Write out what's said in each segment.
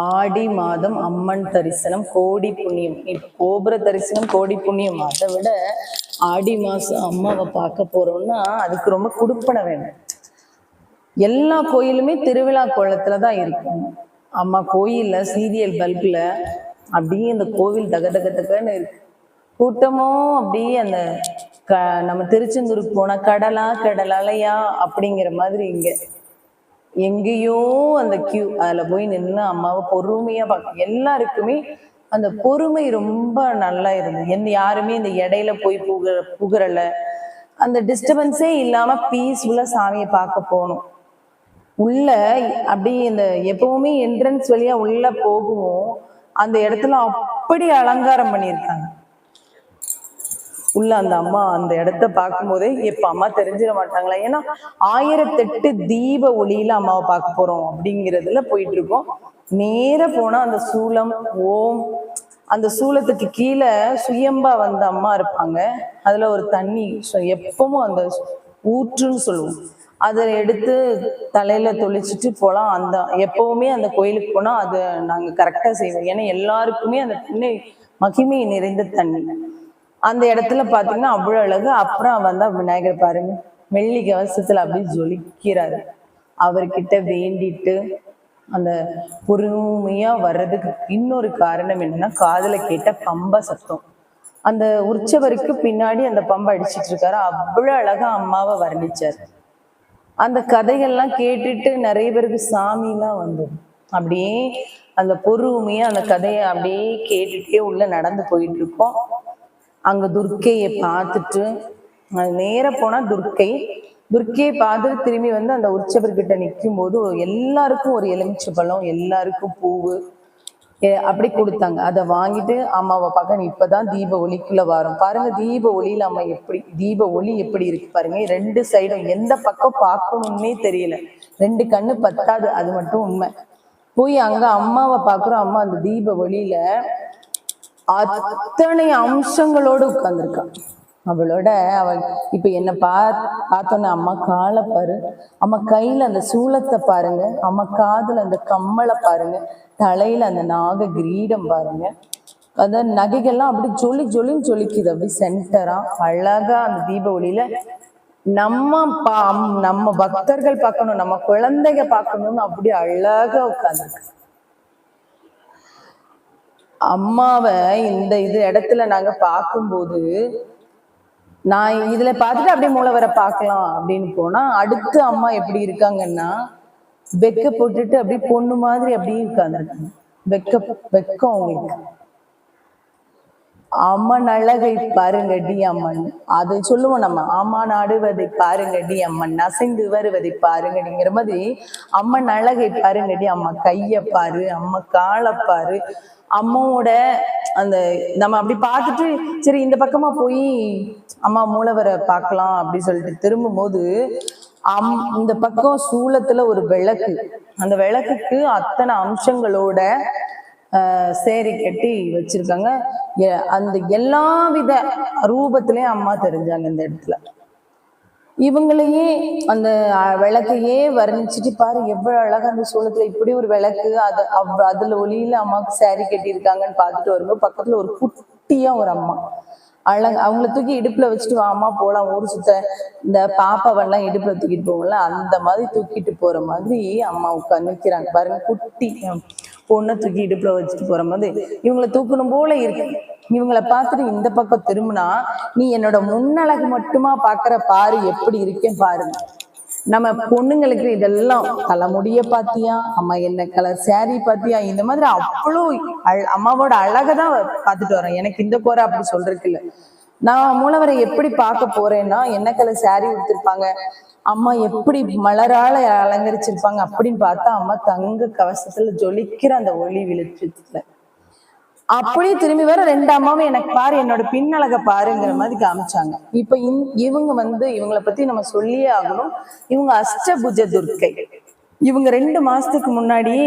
ஆடி மாதம் அம்மன் தரிசனம் கோடி புண்ணியம். இப்ப கோபுர தரிசனம் கோடி புண்ணியம். அதை விட ஆடி மாசம் அம்மாவை பார்க்க போறோம்னா அதுக்கு ரொம்ப குடுப்பனை வேணும். எல்லா கோயிலுமே திருவிழா கோலத்துலதான் இருக்கும். அம்மா கோயில்ல சீரியல் பல்புல அப்படியே அந்த கோவில் தக தக தகன்னு இருக்கு. கூட்டமும் அப்படியே அந்த நம்ம திருச்செந்தூருக்கு போனா கடலா கடல் அலையா அப்படிங்கிற மாதிரி இங்க எங்கேயோ அந்த கியூ அதுல போய் நின்று அம்மாவை பொறுமையா பார்க்க எல்லாருக்குமே அந்த பொறுமை ரொம்ப நல்லா இருந்தது. யாருமே இந்த இடையில போய் புகரல. அந்த டிஸ்டர்பன்ஸே இல்லாம பீஸ்ஃபுல்லா சாமியை பார்க்க போகணும். உள்ள அப்படி இந்த எப்பவுமே என்ட்ரன்ஸ் வழியா உள்ள போகுவோம். அந்த இடத்துல அப்படி அலங்காரம் பண்ணியிருக்காங்க. உள்ள அந்த அம்மா அந்த இடத்த பார்க்கும் போதே எப்ப அம்மா தெரிஞ்சிட மாட்டாங்களா? ஏன்னா 1008 தீப ஒளியில அம்மாவை பார்க்க போறோம் அப்படிங்கிறதுல போயிட்டு இருக்கோம். நேர போனா அந்த சூலம் ஓம், அந்த சூலத்துக்கு கீழே சுயம்பா வந்த அம்மா இருப்பாங்க. அதுல ஒரு தண்ணி எப்பவும் அந்த ஊற்றுன்னு சொல்லுவோம், அதை எடுத்து தலையில தொளிச்சுட்டு போலாம். அந்த எப்பவுமே அந்த கோயிலுக்கு போனா அதை நாங்க கரெக்டா செய்வோம். ஏன்னா எல்லாருக்குமே அந்த தண்ணி மகிமை நிறைந்த தண்ணி. அந்த இடத்துல பாத்தீங்கன்னா அவ்வளவு அழகு. அப்புறம் வந்தா விநாயகர் பாருங்க, வெள்ளி கவசத்துல அப்படி ஜொலிக்கிறாரு. அவர்கிட்ட வேண்டிட்டு அந்த பொறுமையா வர்றதுக்கு இன்னொரு காரணம் என்னன்னா, காதுல கேட்ட பம்ப சத்தம். அந்த உற்சவருக்கு பின்னாடி அந்த பம்பை அடிச்சிட்டு இருக்காரு. அவ்வளவு அழகா அம்மாவை வர்ணிச்சாரு. அந்த கதைகள்லாம் கேட்டுட்டு நிறைய பேருக்கு சாமிலாம் வந்தது. அப்படியே அந்த பொறுமையா அந்த கதையை அப்படியே கேட்டுட்டே உள்ள நடந்து போயிட்டு இருக்கோம். அங்க துர்க்கையை பார்த்துட்டு நேர போனா துர்க்கையை பார்த்துட்டு திரும்பி வந்து அந்த உற்சவர்கிட்ட நிற்கும் போது எல்லாருக்கும் ஒரு எலுமிச்சை பழம், எல்லாருக்கும் பூவு அப்படி கொடுத்தாங்க. அதை வாங்கிட்டு அம்மாவை பார்க்க இப்பதான் தீப ஒளிக்குள்ள வரும். பாருங்க தீப ஒளியில அம்மா எப்படி, தீப ஒளி எப்படி இருக்கு பாருங்க. 2 சைடும் எந்த பக்கம் பார்க்கணும்னே தெரியல. 2 கண்ணு பத்தாது, அது மட்டும் உண்மை. போய் அங்க அம்மாவை பார்க்குறோம். அம்மா அந்த தீப ஒளியில அத்தனை அம்சங்களோடு உட்கார்ந்துருக்கான். அவளோட அவள் இப்ப என்ன பார்த்தோன்னே அம்மா காலை பாரு, அம்மா கையில அந்த சூலத்தை பாருங்க, அம்மா காதுல அந்த கம்மலை பாருங்க, தலையில அந்த நாக கிரீடம் பாருங்க. அந்த நகைகள்லாம் அப்படி ஜொலின்னு ஜொலிக்குது. அப்படி சென்டரா அழகா அந்த தீப ஒளியில நம்ம பக்தர்கள் பார்க்கணும், நம்ம குழந்தைங்க பார்க்கணும்னு அப்படி அழகா உட்கார்ந்துருக்கு. அம்மாவை இந்த இடத்துல நாங்க பார்க்கும்போது நான் இதுல பார்த்துட்டு அப்படியே மூலவரை பார்க்கலாம் அப்படின்னு போனா, அடுத்து அம்மா எப்படி இருக்காங்கன்னா வெக்க போட்டுட்டு அப்படியே பொண்ணு மாதிரி அப்படியே உட்கார்ந்துருக்காங்க. வெக்கம் அவங்களுக்கு. அம்மன் அழகை பாருங்கடி அம்மன், அதை சொல்லுவோம் நம்ம. அம்மன் ஆடுவதை பாருங்கடி அம்மன், அசைந்து வருவதை பாருங்கடிங்கிற மாதிரி அம்மன் அழகை பாருங்கடி. அம்மா கைய பாரு, அம்மா காலை பாரு. அம்மாவோட அந்த நம்ம அப்படி பார்த்துட்டு சரி இந்த பக்கமா போய் அம்மா மூலவரை பார்க்கலாம் அப்படி சொல்லிட்டு திரும்பும் போது இந்த பக்கம் சூலத்துல ஒரு விளக்கு, அந்த விளக்குக்கு அத்தனை அம்சங்களோட சேரி கட்டி வச்சிருக்காங்க. அந்த எல்லா வித ரூபத்திலயும் அம்மா தெரிஞ்சாங்க இந்த இடத்துல. இவங்களையே அந்த விளக்கையே வர்ணிச்சுட்டு பாரு எவ்வளவு அழகா அந்த சூழத்துல இப்படி ஒரு விளக்கு, அதுல ஒளியில அம்மாவுக்கு சேரி கட்டி இருக்காங்கன்னு பார்த்துட்டு வரும்போது பக்கத்துல ஒரு குட்டியா ஒரு அம்மா அழகு. அவங்கள தூக்கி இடுப்புல வச்சுட்டு அம்மா போலாம் ஊர் சுத்த, இந்த பாப்பாவெல்லாம் இடுப்புல தூக்கிட்டு போவோம்ல அந்த மாதிரி தூக்கிட்டு போற மாதிரி அம்மா உட்கார்ந்து நிற்கிறாங்க பாருங்க. குட்டி பொண்ணை தூக்கி இடுப்புல வச்சுட்டு போற மாதிரி இவங்களை தூக்கணும் போல இருக்கு. இவங்களை பார்த்துட்டு இந்த பக்கம் திரும்பினா, நீ என்னோட முன்னழகு மட்டுமா பாக்குற பாரு, எப்படி இருக்கேன் பாருங்க. நம்ம பொண்ணுங்களுக்கு இதெல்லாம் தலைமுடிய பாத்தியா, அம்மா என்ன கலர் சாரி பாத்தியா, இந்த மாதிரி அவ்வளோ அம்மாவோட அழகதான் பார்த்துட்டு வரேன். எனக்கு இந்த கோரை அப்படி சொல்றதுக்கு இல்லை. நான் மூலவரை எப்படி பார்க்க போறேன்னா, என்ன கலர் சாரி கொடுத்துருப்பாங்க, அம்மா எப்படி மலரால அலங்கரிச்சிருப்பாங்க அப்படின்னு பார்த்தா அம்மா தங்க கவசத்துல ஜொலிக்கிற அந்த ஒளி வெளிச்சத்துல அப்படியே திரும்பி வர 2 அம்மாவும் எனக்கு பாரு, என்னோட பின்னழக பாருங்கிற மாதிரி காமிச்சாங்க. இப்ப இவங்களை பத்தி நம்ம சொல்லியே ஆகணும். இவங்க அஷ்டபுஜ துர்க்கை. இவங்க 2 மாசத்துக்கு முன்னாடியே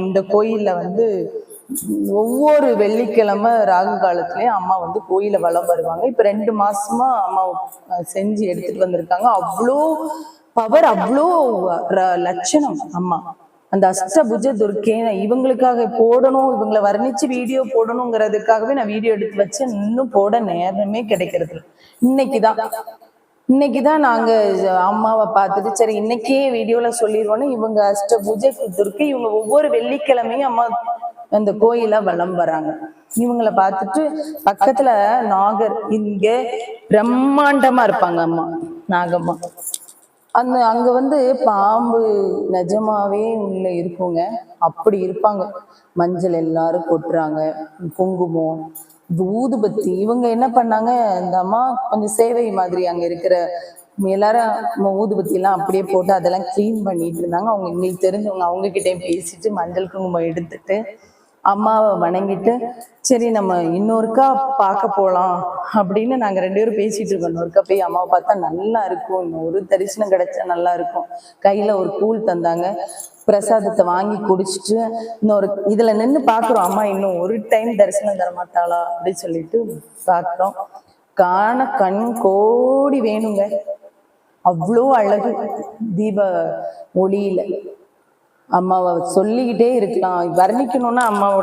இந்த கோயில்ல ஒவ்வொரு வெள்ளிக்கிழமை ராகு காலத்திலயும் அம்மா கோயில வலம் வருவாங்க. இப்ப 2 மாசமா அம்மா செஞ்சு எடுத்துட்டு வந்திருக்காங்க. அவ்வளோ பவர், அவ்வளோ லட்சணம் அம்மா. அந்த அஷ்டபுஜ துர்க்கை இவங்களுக்காக போடணும், இவங்களை வர்ணிச்சு வீடியோ போடணுங்கிறதுக்காகவே நான் வீடியோ எடுத்து வச்சு இன்னும் போட நேரமே கிடைக்கிறது. இன்னைக்குதான் நாங்க அம்மாவை பார்த்துட்டு சரி இன்னைக்கே வீடியோல சொல்லிடுவோன்னு இவங்க அஷ்டபுஜ துர்க்கை இவங்க ஒவ்வொரு வெள்ளிக்கிழமையும் அம்மா அந்த கோயில வலம் வராங்க. இவங்களை பார்த்துட்டு பக்கத்துல நாகர் இங்க பிரம்மாண்டமா இருப்பாங்க அம்மா நாகம்மா. அங்க வந்து பாம்பு நிஜமாவே உள்ள இருக்குங்க, அப்படி இருப்பாங்க. மஞ்சள் எல்லாரும் கொட்டுறாங்க, குங்குமம், ஊதுபத்தி. இவங்க என்ன பண்ணாங்க, இந்த அம்மா கொஞ்சம் சேவை மாதிரி அங்க இருக்கிற எல்லாரும் ஊதுபத்தி எல்லாம் அப்படியே போட்டு அதெல்லாம் கிளீன் பண்ணிட்டு இருந்தாங்க. அவங்க இன்னைக்கு தெரிஞ்சவங்க, அவங்க கிட்டயும் பேசிட்டு மஞ்சள் குங்குமம் எடுத்துட்டு அம்மாவை வணங்கிட்டு சரி நம்ம இன்னொருக்கா பார்க்க போலாம் அப்படின்னு நாங்க 2 பேரும் பேசிட்டு இருக்கோம். இன்னொருக்கா போய் அம்மாவை பார்த்தா நல்லா இருக்கும், இன்னொரு தரிசனம் கிடைச்சா நல்லா இருக்கும். கையில ஒரு கூழ் தந்தாங்க, பிரசாதத்தை வாங்கி குடிச்சிட்டு இன்னொரு இதுல நின்று பாக்குறோம் அம்மா இன்னும் ஒரு டைம் தரிசனம் தர மாட்டாளா அப்படின்னு சொல்லிட்டு பாக்குறோம். காண கண் கோடி வேணுங்க, அவ்வளோ அழகு தீப ஒளியில. அம்மாவை சொல்லிக்கிட்டே இருக்கலாம், வர்ணிக்கணும்னா அம்மாவோட